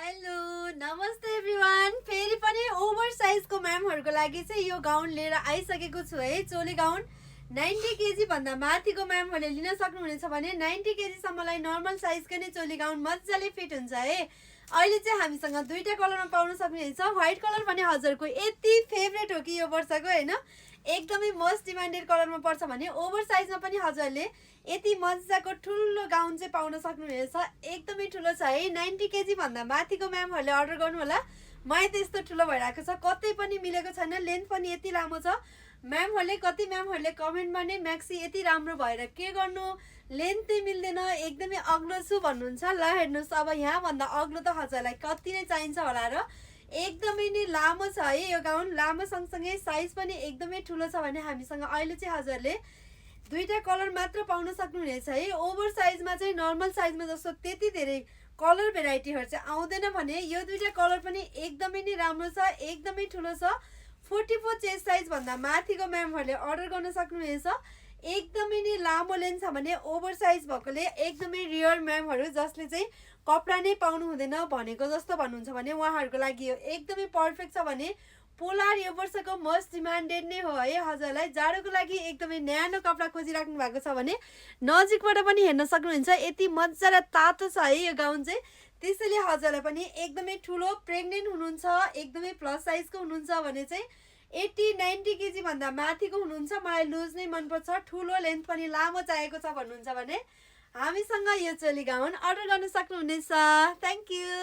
hello नमस्ते everyone फेरि पनि ओभर साइजको म्यामहरूको लागि चाहिँ यो गाउन लिएर आइसकेको छु है चोली गाउन 90 केजी भन्दा माथिको म्यामहरूले लिन सक्नुहुनेछ भने 90 केजीसम्मलाई नर्मल साइजको नै चोली गाउन मजाले फिट हुन्छ है अहिले चाहिँ हामीसँग दुईटा कलरमा पाउन सक्नुहुनेछ व्हाइट कलर भने हजुरको यति फेभरेट हो कि यो वर्षको हैन एकदमै मोस्ट डिमान्डेड कलरमा पर्छ भने ओभर साइजमा पनि हजुरले यति मजाको ठुलो गाउन चाहिँ पाउन सक्नुहुनेछ एकदमै ठुलो छ है 90 केजी भन्दा माथिको म्यामहरूले अर्डर गर्नु होला मलाई त यस्तो ठुलो भइरहेको छ कतै पनि मिलेको छैन लेन्थ पनि यति लामो छ कति म्यामहरूले कमेन्टमा नै म्याक्सी यति राम्रो भएर के गर्नु लेन्थै मिल्दैन एकदमै अग्लो छु भन्नुहुन्छ ल हेर्नुहोस् अब यहाँ भन्दा अग्लो त हजुरलाई कति नै चाहिन्छ होला र एकदमै नै लामो छ है यो गाउन लामो सँगसँगै साइज पनि एकदमै ठुलो छ भने हामीसँग अहिले चाहिँ हजुरले दुईटा कलर मात्र पाउन सक्नुहुनेछ है ओभर साइजमा चाहिँ नर्मल साइजमा जस्तो त्यति धेरै कलर भेराइटीहरू चाहिँ आउँदैन भने यो दुईटा कलर पनि एकदमै नै राम्रो छ एकदमै ठुलो छ 44 चेस्ट साइज भन्दा माथिको म्यामहरूले अर्डर गर्न सक्नुहुनेछ एकदमै नै लामो लेन्थ छ भने ओभर साइज भएकोले एकदमै रियर म्यामहरू जसले चाहिँ कपडा नै पाउनु हुँदैन भनेको जस्तो भन्नुहुन्छ भने उहाँहरूको लागि यो एकदमै पर्फेक्ट छ भने पोलार यो वर्षको मोस्ट डिमान्डेड नै हो है हजुरलाई जाडोको लागि एकदमै न्यानो कपडा खोजिराख्नु भएको छ भने नजिकबाट पनि हेर्न सक्नुहुन्छ यति मजा र तातो छ है यो गाउन चाहिँ त्यसैले हजुरलाई पनि एकदमै ठुलो प्रेग्नेन्ट हुनुहुन्छ एकदमै प्लस साइजको हुनुहुन्छ भने चाहिँ 80-90 केजी भन्दा माथिको हुनुहुन्छ मलाई लुज नै मनपर्छ ठुलो लेन्थ पनि लामो चाहिएको छ भन्नुहुन्छ भने हामीसँग यो चोली गाउन अर्डर गर्न सक्नुहुनेछ थ्याङ्क यू